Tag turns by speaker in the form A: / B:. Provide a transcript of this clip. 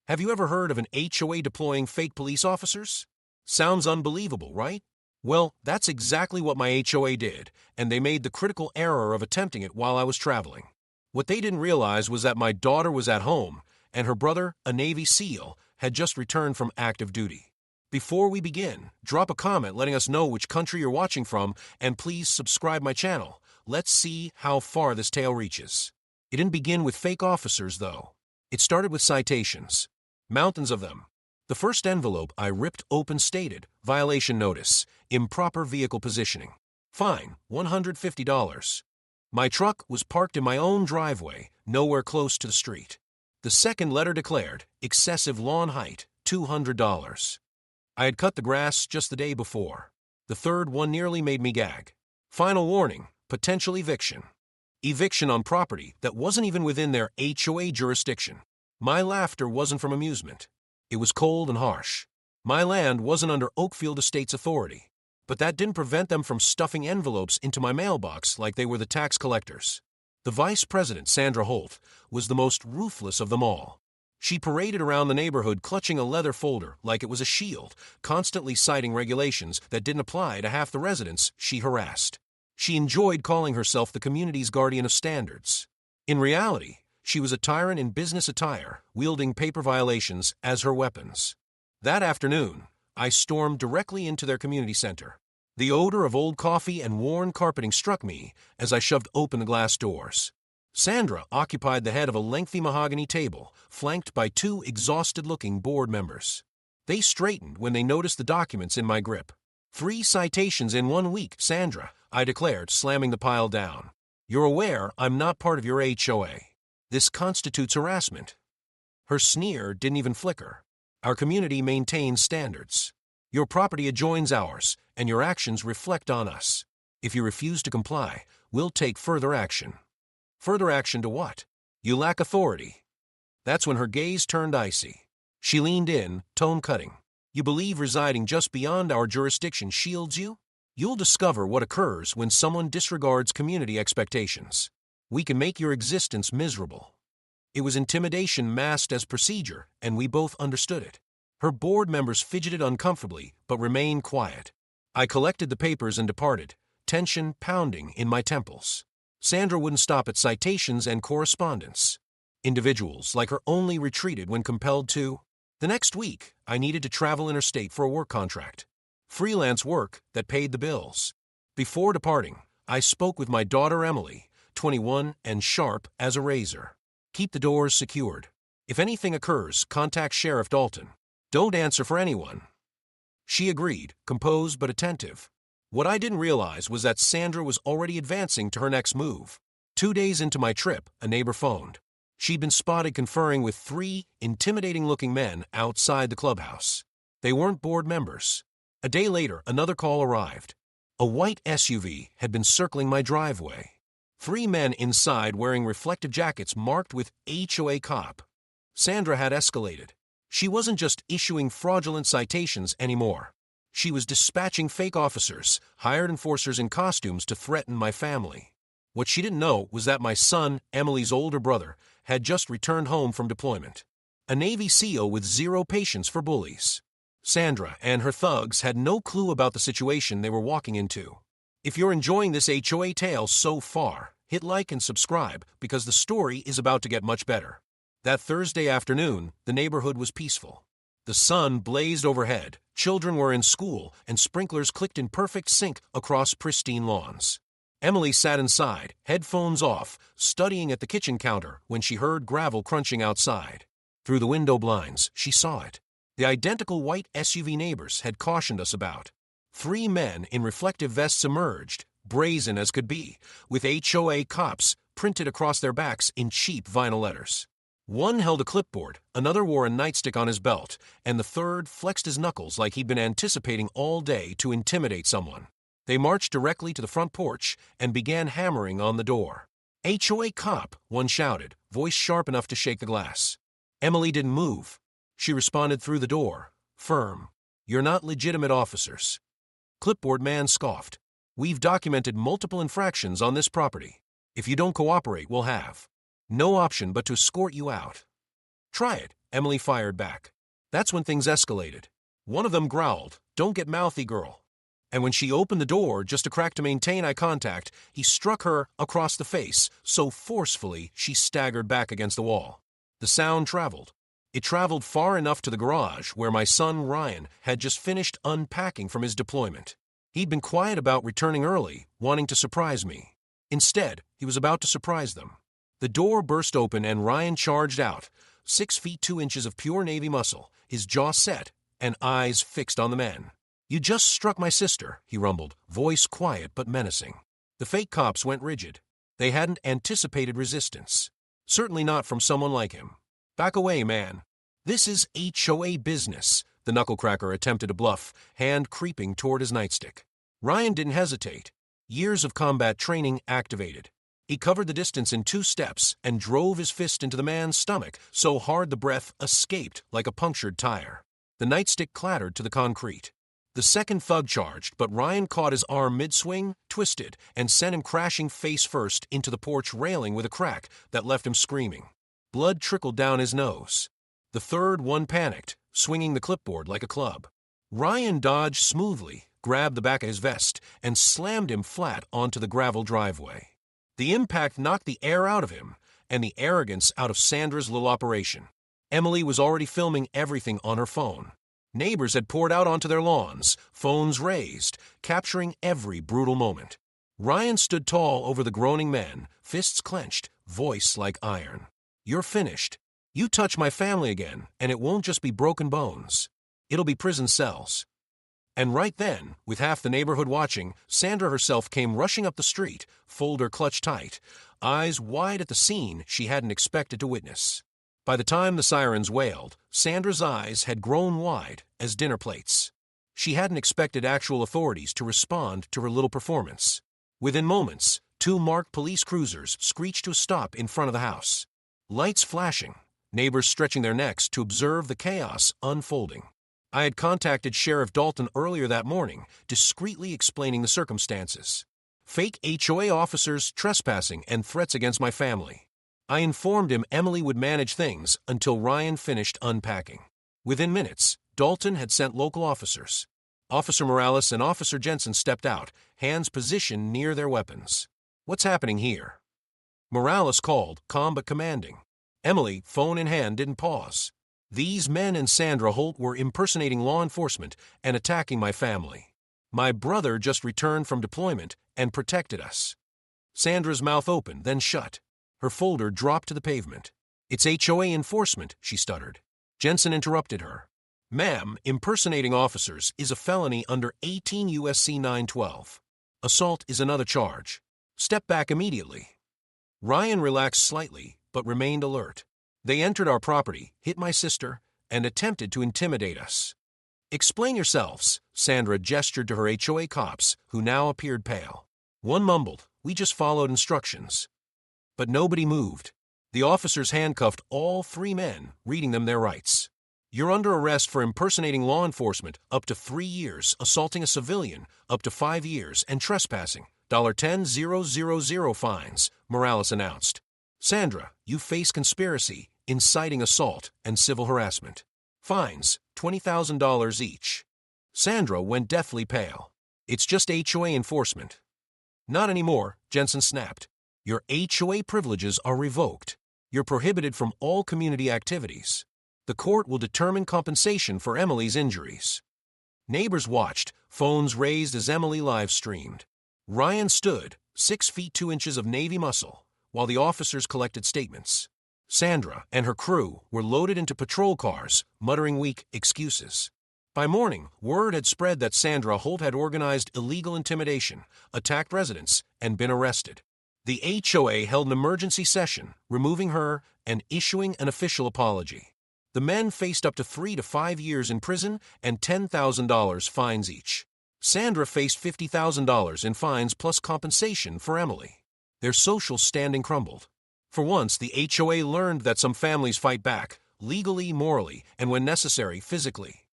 A: Have you ever heard of an HOA deploying fake police officers? Sounds unbelievable, right? Well, that's exactly what my HOA did, and they made the critical error of attempting it while I was traveling. What they didn't realize was that my daughter was at home, and her brother, a Navy SEAL, had just returned from active duty. Before we begin, drop a comment letting us know which country you're watching from, and please subscribe my channel. Let's see how far this tale reaches. It didn't begin with fake officers, though. It started with citations. Mountains of them. The first envelope I ripped open stated, violation notice, improper vehicle positioning. Fine, $150. My truck was parked in my own driveway, nowhere close to the street. The second letter declared, excessive lawn height, $200. I had cut the grass just the day before. The third one nearly made me gag. Final warning, potential eviction. Eviction on property that wasn't even within their HOA jurisdiction. My laughter wasn't from amusement. It was cold and harsh. My land wasn't under Oakfield Estates authority, but that didn't prevent them from stuffing envelopes into my mailbox like they were the tax collectors. The vice president, Sandra Holt, was the most ruthless of them all. She paraded around the neighborhood clutching a leather folder like it was a shield, constantly citing regulations that didn't apply to half the residents she harassed. She enjoyed calling herself the community's guardian of standards. In reality, she was a tyrant in business attire, wielding paper violations as her weapons. That afternoon, I stormed directly into their community center. The odor of old coffee and worn carpeting struck me as I shoved open the glass doors. Sandra occupied the head of a lengthy mahogany table, flanked by two exhausted-looking board members. They straightened when they noticed the documents in my grip. 3 citations in 1 week, Sandra, I declared, slamming the pile down. You're aware I'm not part of your HOA. This constitutes harassment. Her sneer didn't even flicker. Our community maintains standards. Your property adjoins ours, and your actions reflect on us. If you refuse to comply, we'll take further action. Further action to what? You lack authority. That's when her gaze turned icy. She leaned in, tone cutting. You believe residing just beyond our jurisdiction shields you? You'll discover what occurs when someone disregards community expectations. We can make your existence miserable. It was intimidation masked as procedure, and we both understood it. Her board members fidgeted uncomfortably, but remained quiet. I collected the papers and departed, tension pounding in my temples. Sandra wouldn't stop at citations and correspondence. Individuals like her only retreated when compelled to. The next week, I needed to travel interstate for a work contract. Freelance work that paid the bills. Before departing, I spoke with my daughter Emily, 21 and sharp as a razor. Keep the doors secured. If anything occurs, contact Sheriff Dalton. Don't answer for anyone. She agreed, composed but attentive. What I didn't realize was that Sandra was already advancing to her next move. 2 days into my trip, a neighbor phoned. She'd been spotted conferring with 3 intimidating-looking men outside the clubhouse. They weren't board members. A day later, another call arrived. A white SUV had been circling my driveway. 3 men inside wearing reflective jackets marked with HOA cop. Sandra had escalated. She wasn't just issuing fraudulent citations anymore. She was dispatching fake officers, hired enforcers in costumes to threaten my family. What she didn't know was that my son, Emily's older brother, had just returned home from deployment. A Navy SEAL with zero patience for bullies. Sandra and her thugs had no clue about the situation they were walking into. If you're enjoying this HOA tale so far, hit like and subscribe because the story is about to get much better. That Thursday afternoon, the neighborhood was peaceful. The sun blazed overhead, children were in school, and sprinklers clicked in perfect sync across pristine lawns. Emily sat inside, headphones off, studying at the kitchen counter when she heard gravel crunching outside. Through the window blinds, she saw it. The identical white SUV neighbors had cautioned us about. 3 men in reflective vests emerged, brazen as could be, with HOA cops printed across their backs in cheap vinyl letters. One held a clipboard, another wore a nightstick on his belt, and the third flexed his knuckles like he'd been anticipating all day to intimidate someone. They marched directly to the front porch and began hammering on the door. HOA cop, one shouted, voice sharp enough to shake the glass. Emily didn't move. She responded through the door, firm. You're not legitimate officers. Clipboard man scoffed. We've documented multiple infractions on this property. If you don't cooperate, we'll have no option but to escort you out. Try it, Emily fired back. That's when things escalated. One of them growled, "Don't get mouthy, girl." And when she opened the door just a crack to maintain eye contact, he struck her across the face so forcefully she staggered back against the wall. The sound traveled. It traveled far enough to the garage where my son Ryan had just finished unpacking from his deployment. He'd been quiet about returning early, wanting to surprise me. Instead, he was about to surprise them. The door burst open and Ryan charged out, 6 feet 2 inches of pure Navy muscle, his jaw set, and eyes fixed on the men. "You just struck my sister," he rumbled, voice quiet but menacing. The fake cops went rigid. They hadn't anticipated resistance. Certainly not from someone like him. "Back away, man. This is HOA business," the knucklecracker attempted to bluff, hand creeping toward his nightstick. Ryan didn't hesitate. Years of combat training activated. He covered the distance in 2 steps and drove his fist into the man's stomach so hard the breath escaped like a punctured tire. The nightstick clattered to the concrete. The second thug charged, but Ryan caught his arm mid-swing, twisted, and sent him crashing face first into the porch railing with a crack that left him screaming. Blood trickled down his nose. The third one panicked, swinging the clipboard like a club. Ryan dodged smoothly, grabbed the back of his vest, and slammed him flat onto the gravel driveway. The impact knocked the air out of him, and the arrogance out of Sandra's little operation. Emily was already filming everything on her phone. Neighbors had poured out onto their lawns, phones raised, capturing every brutal moment. Ryan stood tall over the groaning men, fists clenched, voice like iron. "You're finished. You touch my family again, and it won't just be broken bones. It'll be prison cells." And right then, with half the neighborhood watching, Sandra herself came rushing up the street, folder clutched tight, eyes wide at the scene she hadn't expected to witness. By the time the sirens wailed, Sandra's eyes had grown wide as dinner plates. She hadn't expected actual authorities to respond to her little performance. Within moments, 2 marked police cruisers screeched to a stop in front of the house. Lights flashing, neighbors stretching their necks to observe the chaos unfolding. I had contacted Sheriff Dalton earlier that morning, discreetly explaining the circumstances. Fake HOA officers trespassing and threats against my family. I informed him Emily would manage things until Ryan finished unpacking. Within minutes, Dalton had sent local officers. Officer Morales and Officer Jensen stepped out, hands positioned near their weapons. "What's happening here?" Morales called, calm but commanding. Emily, phone in hand, didn't pause. These men and Sandra Holt were impersonating law enforcement and attacking my family. My brother just returned from deployment and protected us. Sandra's mouth opened, then shut. Her folder dropped to the pavement. "It's HOA enforcement," she stuttered. Jensen interrupted her. "Ma'am, impersonating officers is a felony under 18 U.S.C. 912. Assault is another charge. Step back immediately." Ryan relaxed slightly, but remained alert. "They entered our property, hit my sister, and attempted to intimidate us." "Explain yourselves," Sandra gestured to her HOA cops, who now appeared pale. One mumbled, "We just followed instructions." But nobody moved. The officers handcuffed all 3 men, reading them their rights. "You're under arrest for impersonating law enforcement up to 3 years, assaulting a civilian up to 5 years, and trespassing. $10,000 fines," Morales announced. "Sandra, you face conspiracy, inciting assault, and civil harassment. Fines, $20,000 each." Sandra went deathly pale. "It's just HOA enforcement." "Not anymore," Jensen snapped. "Your HOA privileges are revoked. You're prohibited from all community activities. The court will determine compensation for Emily's injuries." Neighbors watched, phones raised as Emily live-streamed. Ryan stood, 6 feet 2 inches of Navy muscle, while the officers collected statements. Sandra and her crew were loaded into patrol cars, muttering weak excuses. By morning, word had spread that Sandra Holt had organized illegal intimidation, attacked residents, and been arrested. The HOA held an emergency session, removing her and issuing an official apology. The men faced up to 3 to 5 years in prison and $10,000 fines each. Sandra faced $50,000 in fines plus compensation for Emily. Their social standing crumbled. For once, the HOA learned that some families fight back, legally, morally, and when necessary, physically.